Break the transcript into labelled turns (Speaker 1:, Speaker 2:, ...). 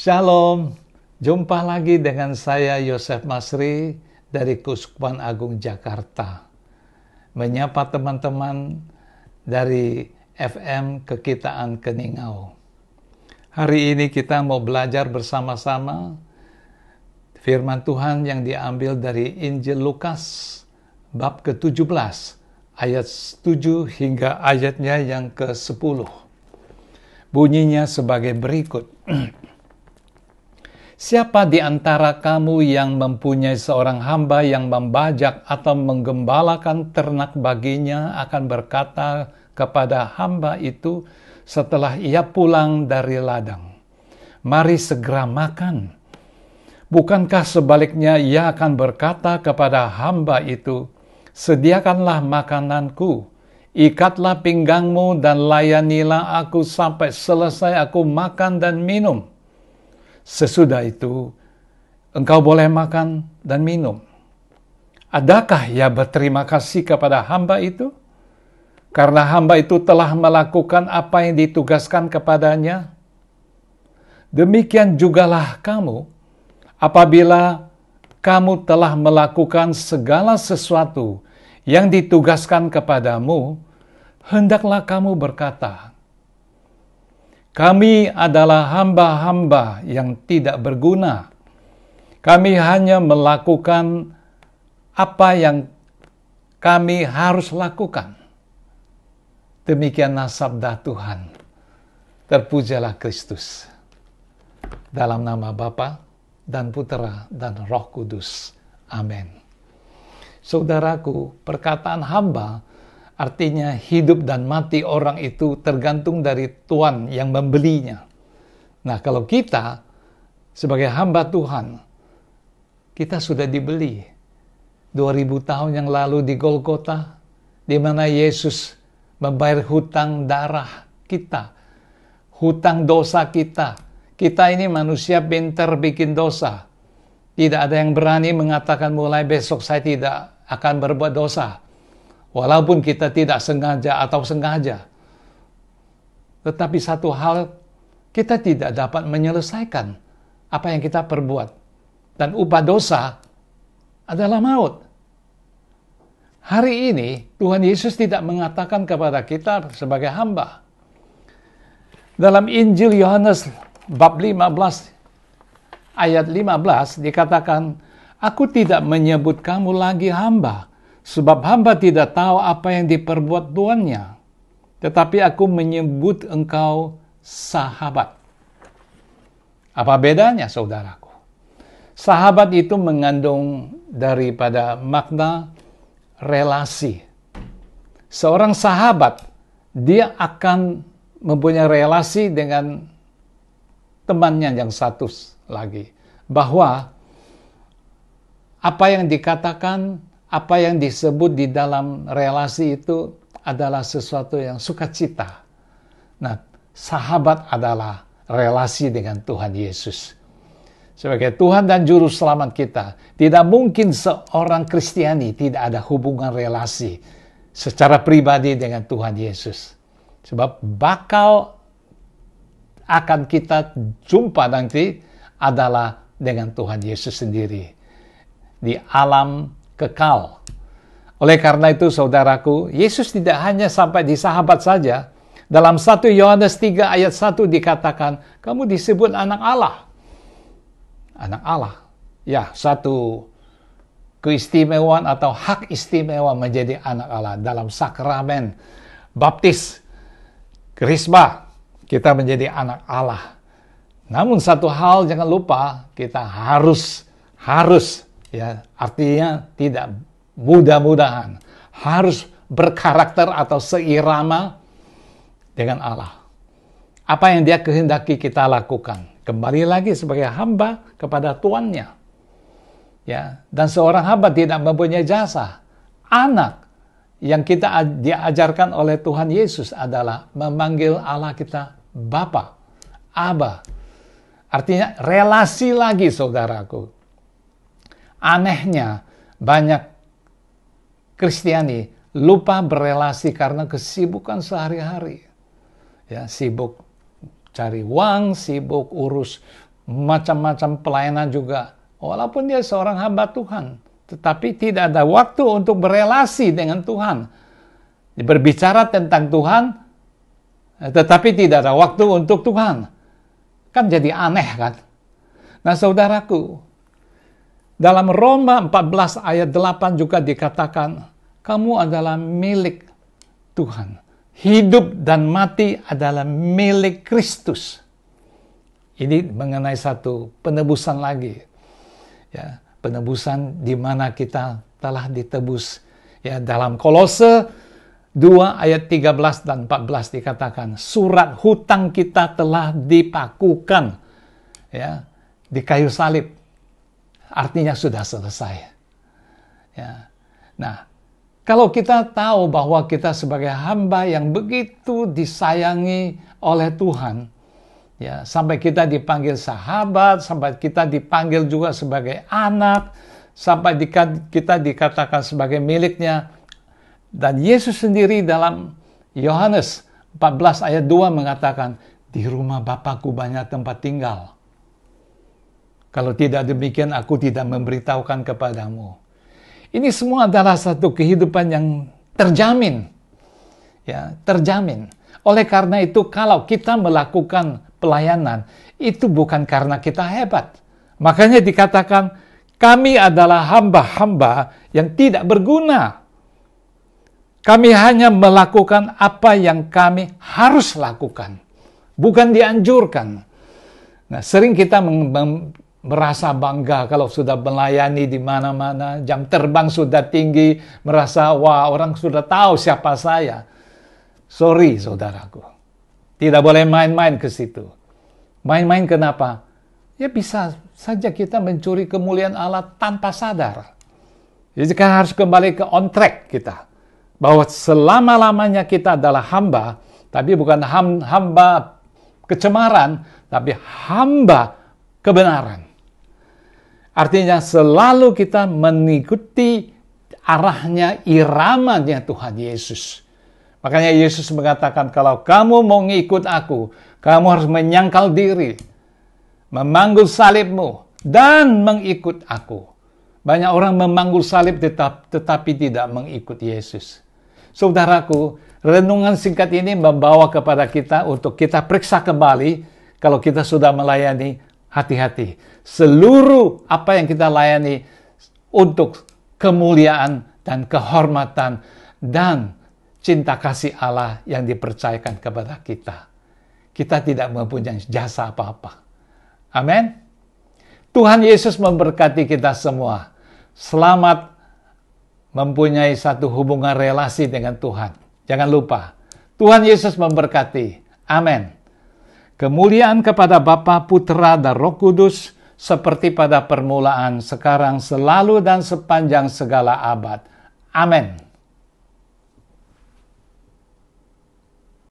Speaker 1: Shalom, jumpa lagi dengan saya Yosef Masri dari Keuskupan Agung Jakarta. Menyapa teman-teman dari FM Kekitaan Keningau. Hari ini kita mau belajar bersama-sama firman Tuhan yang diambil dari Injil Lukas bab ke-17 ayat 7 hingga ayatnya yang ke-10. Bunyinya sebagai berikut. Siapa di antara kamu yang mempunyai seorang hamba yang membajak atau menggembalakan ternak baginya akan berkata kepada hamba itu setelah ia pulang dari ladang, "Mari segera makan." Bukankah sebaliknya ia akan berkata kepada hamba itu, "Sediakanlah makananku, ikatlah pinggangmu dan layanilah aku sampai selesai aku makan dan minum. Sesudah itu, engkau boleh makan dan minum." Adakah ia berterima kasih kepada hamba itu? Karena hamba itu telah melakukan apa yang ditugaskan kepadanya. Demikian jugalah kamu, apabila kamu telah melakukan segala sesuatu yang ditugaskan kepadamu, hendaklah kamu berkata, "Kami adalah hamba-hamba yang tidak berguna. Kami hanya melakukan apa yang kami harus lakukan." Demikianlah sabda Tuhan. Terpujalah Kristus. Dalam nama Bapa dan Putera dan Roh Kudus. Amin. Saudaraku, perkataan hamba artinya hidup dan mati orang itu tergantung dari Tuhan yang membelinya. Nah, kalau kita sebagai hamba Tuhan, kita sudah dibeli 2000 tahun yang lalu di Golgota, di mana Yesus membayar hutang darah kita, hutang dosa kita. Kita ini manusia pintar bikin dosa. Tidak ada yang berani mengatakan mulai besok saya tidak akan berbuat dosa. Walaupun kita tidak sengaja atau sengaja. Tetapi satu hal, kita tidak dapat menyelesaikan apa yang kita perbuat. Dan upah dosa adalah maut. Hari ini, Tuhan Yesus tidak mengatakan kepada kita sebagai hamba. Dalam Injil Yohanes bab 15, ayat 15 dikatakan, "Aku tidak menyebut kamu lagi hamba, sebab hamba tidak tahu apa yang diperbuat tuannya. Tetapi aku menyebut engkau sahabat." Apa bedanya, saudaraku? Sahabat itu mengandung daripada makna relasi. Seorang sahabat, dia akan mempunyai relasi dengan temannya yang satu lagi. Bahwa apa yang dikatakan, apa yang disebut di dalam relasi itu adalah sesuatu yang sukacita. Nah, sahabat adalah relasi dengan Tuhan Yesus. Sebagai Tuhan dan Juru Selamat kita, tidak mungkin seorang Kristiani tidak ada hubungan relasi secara pribadi dengan Tuhan Yesus. Sebab bakal akan kita jumpa nanti adalah dengan Tuhan Yesus sendiri di alam kekal. Oleh karena itu, saudaraku, Yesus tidak hanya sampai di sahabat saja. Dalam 1 Yohanes 3 ayat 1 dikatakan, kamu disebut anak Allah. Anak Allah. Ya, satu keistimewaan atau hak istimewa menjadi anak Allah dalam sakramen baptis, krisma, kita menjadi anak Allah. Namun satu hal jangan lupa, kita harus ya, artinya tidak mudah-mudahan, harus berkarakter atau seirama dengan Allah. Apa yang Dia kehendaki kita lakukan. Kembali lagi sebagai hamba kepada tuannya. Ya, dan seorang hamba tidak mempunyai jasa. Anak yang kita diajarkan oleh Tuhan Yesus adalah memanggil Allah kita Bapa, Aba. Artinya relasi lagi, saudaraku. Anehnya, banyak Kristiani lupa berelasi karena kesibukan sehari-hari. Ya, sibuk cari uang, sibuk urus macam-macam pelayanan juga. Walaupun dia seorang hamba Tuhan, tetapi tidak ada waktu untuk berelasi dengan Tuhan. Berbicara tentang Tuhan, tetapi tidak ada waktu untuk Tuhan. Kan jadi aneh kan? Nah saudaraku, dalam Roma 14 ayat 8 juga dikatakan, kamu adalah milik Tuhan. Hidup dan mati adalah milik Kristus. Ini mengenai satu penebusan lagi. Ya, penebusan di mana kita telah ditebus. Ya, dalam Kolose 2 ayat 13 dan 14 dikatakan, surat hutang kita telah dipakukan ya, di kayu salib. Artinya sudah selesai. Ya. Nah, kalau kita tahu bahwa kita sebagai hamba yang begitu disayangi oleh Tuhan, ya, sampai kita dipanggil sahabat, sampai kita dipanggil juga sebagai anak, sampai kita dikatakan sebagai miliknya. Dan Yesus sendiri dalam Yohanes 14 ayat 2 mengatakan, di rumah Bapakku banyak tempat tinggal. Kalau tidak demikian, aku tidak memberitahukan kepadamu. Ini semua adalah satu kehidupan yang terjamin. Ya, terjamin. Oleh karena itu, kalau kita melakukan pelayanan, itu bukan karena kita hebat. Makanya dikatakan, kami adalah hamba-hamba yang tidak berguna. Kami hanya melakukan apa yang kami harus lakukan. Bukan dianjurkan. Nah, sering kita merasa bangga kalau sudah melayani di mana-mana, jam terbang sudah tinggi, merasa wah orang sudah tahu siapa saya. Sorry saudaraku, tidak boleh main-main ke situ. Main-main kenapa? Ya bisa saja kita mencuri kemuliaan Allah tanpa sadar. Jadi kan harus kembali ke on track kita. Bahwa selama-lamanya kita adalah hamba, tapi bukan hamba kecemaran, tapi hamba kebenaran. Artinya selalu kita mengikuti arahnya, iramanya Tuhan Yesus. Makanya Yesus mengatakan, kalau kamu mau ngikut aku, kamu harus menyangkal diri, memanggul salibmu, dan mengikut aku. Banyak orang memanggul salib tetapi tidak mengikut Yesus. Saudaraku, renungan singkat ini membawa kepada kita untuk kita periksa kembali kalau kita sudah melayani. Hati-hati, seluruh apa yang kita layani untuk kemuliaan dan kehormatan dan cinta kasih Allah yang dipercayakan kepada kita. Kita tidak mempunyai jasa apa-apa. Amin. Tuhan Yesus memberkati kita semua. Selamat mempunyai satu hubungan relasi dengan Tuhan. Jangan lupa, Tuhan Yesus memberkati. Amin. Kemuliaan kepada Bapa, Putra, dan Roh Kudus, seperti pada permulaan, sekarang, selalu, dan sepanjang segala abad. Amin.